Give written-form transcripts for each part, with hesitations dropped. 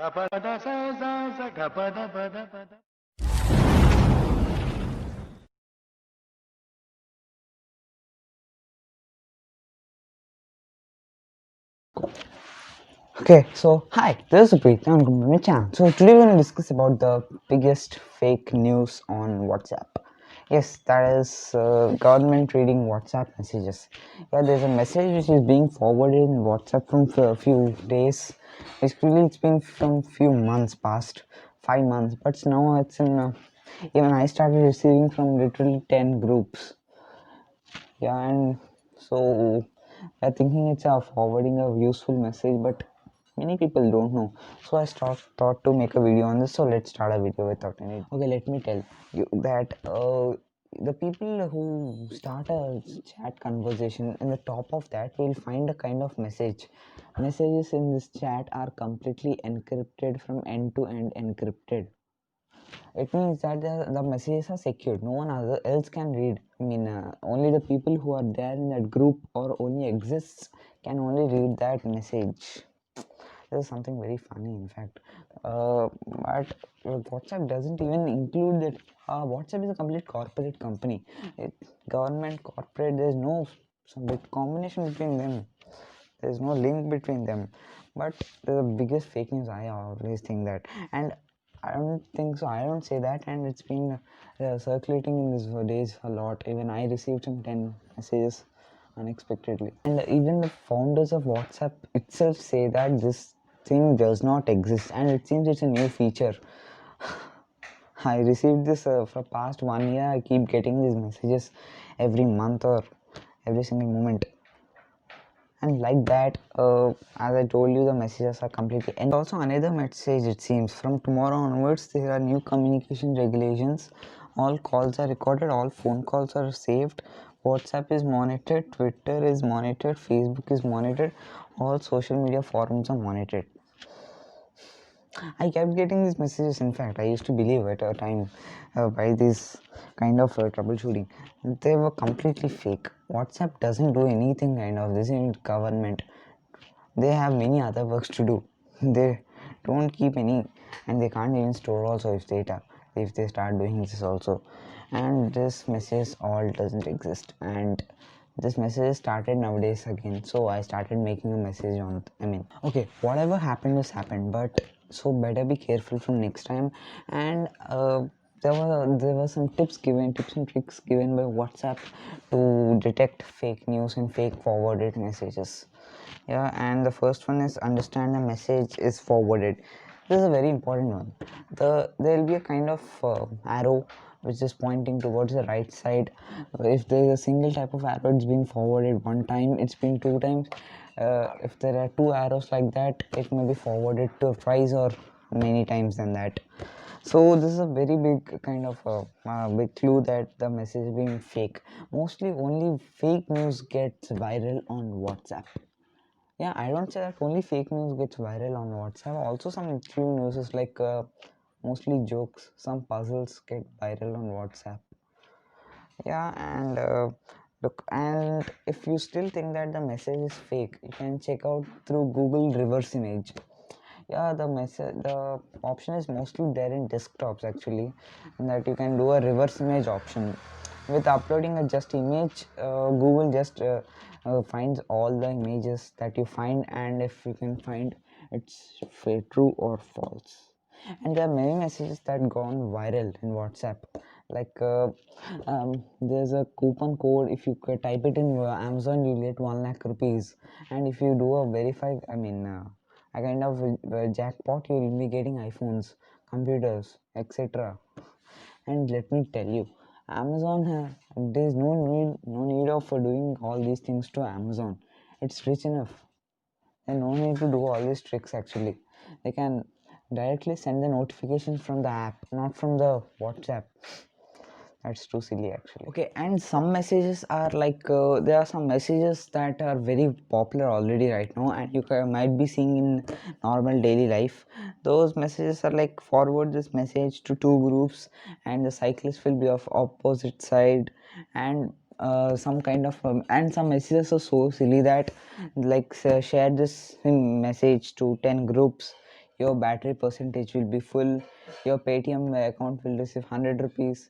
Okay, so hi, this is Supreet. I'm from my channel. So today we're going to discuss about the biggest fake news on WhatsApp. Yes, that is government reading WhatsApp messages. Yeah, there's a message which is being forwarded in WhatsApp from a few days. Basically, it's been from few months past, 5 months, but now it's in. Even I started receiving from literally 10 groups. Yeah, and so I'm thinking it's a forwarding a useful message, but many people don't know. So thought to make a video on this. So let's start a video without any. Okay, let me tell you that the people who start a chat conversation, in the top of that will find a kind of message. Messages in this chat are completely encrypted, from end to end encrypted. It means that the messages are secured. No one other else can read. I mean, only the people who are there in that group or only exists can only read that message. This is something very funny, in fact. But WhatsApp doesn't even include that. WhatsApp is a complete corporate company. It, government, corporate, there's no some big combination between them. There's no link between them. But the biggest fake news, I always think that. And I don't think so. I don't say that. And it's been circulating in these days a lot. Even I received some 10 messages unexpectedly. And even the founders of WhatsApp itself say that this thing does not exist. And it seems it's a new feature. I received this for past 1 year. I keep getting these messages every month or every single moment, and like that, as I told you, the messages are completely. And also another message, it seems from tomorrow onwards there are new communication regulations. All calls are recorded, all phone calls are saved, WhatsApp is monitored, Twitter is monitored, Facebook is monitored, all social media forums are monitored. I kept getting these messages. In fact, I used to believe at a time by this kind of troubleshooting. They were completely fake. WhatsApp doesn't do anything kind of this in government. They have many other works to do. They don't keep any, and they can't even store also if data if they start doing this also. And this message all doesn't exist, and this message started nowadays again, so I started making a message on okay, whatever happened has happened, but so better be careful from next time. And there were some tips and tricks given by WhatsApp to detect fake news and fake forwarded messages. Yeah, and the first one is understand the message is forwarded. This is a very important one. There will be a kind of arrow which is pointing towards the right side. If there is a single type of arrow, it's been forwarded one time, it's been two times. If there are two arrows like that, it may be forwarded to twice or many times than that. So this is a very big kind of big clue that the message is being fake. Mostly only fake news gets viral on WhatsApp. Yeah, I don't say that only fake news gets viral on WhatsApp. Also, some true news is like mostly jokes. Some puzzles get viral on WhatsApp. Yeah, and look, and if you still think that the message is fake, you can check out through Google reverse image. Yeah, the option is mostly there in desktops actually, and that you can do a reverse image option. With uploading a just image, Google just finds all the images that you find, and if you can find it's true or false. And there are many messages that gone viral in WhatsApp, like there's a coupon code. If you type it in Amazon, you get 1 lakh rupees, and if you do a verify, a kind of jackpot, you will be getting iPhones, computers, etc. And let me tell you, Amazon there's no need of doing all these things to Amazon. It's rich enough, and no need to do all these tricks. Actually, they can directly send the notifications from the app, not from the WhatsApp. That's too silly actually. Okay, and some messages are like there are some messages that are very popular already right now, and you might be seeing in normal daily life. Those messages are like forward this message to two groups, and the cyclist will be of opposite side, and some kind of and some messages are so silly that like share this message to 10 groups, your battery percentage will be full, your Paytm account will receive 100 rupees.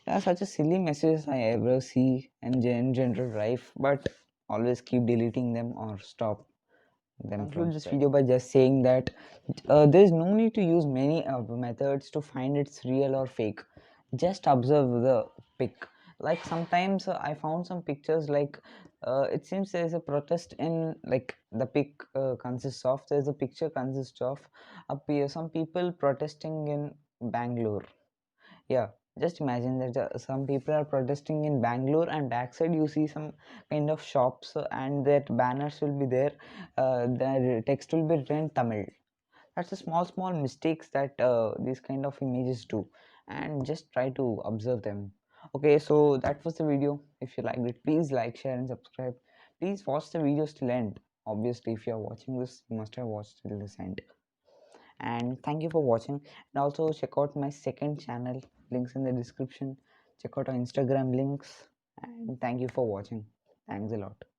There are such a silly messages I ever see in general life, but always keep deleting them or stop them. Conclude this video by just saying that there is no need to use many methods to find it's real or fake. Just observe the pic. Like sometimes I found some pictures like it seems there is a protest in like the pic consists of there's a picture consists of some people protesting in Bangalore. Yeah, just imagine that some people are protesting in Bangalore, and backside you see some kind of shops, and that banners will be there. The text will be written in Tamil. That's the small mistakes that these kind of images do, and just try to observe them. Okay, so that was the video. If you liked it, please like, share, and subscribe. Please watch the videos till end. Obviously, if you are watching this, you must have watched till this end. And thank you for watching, and also check out my second channel, links in the description. Check out our Instagram links, and thank you for watching. Thanks a lot.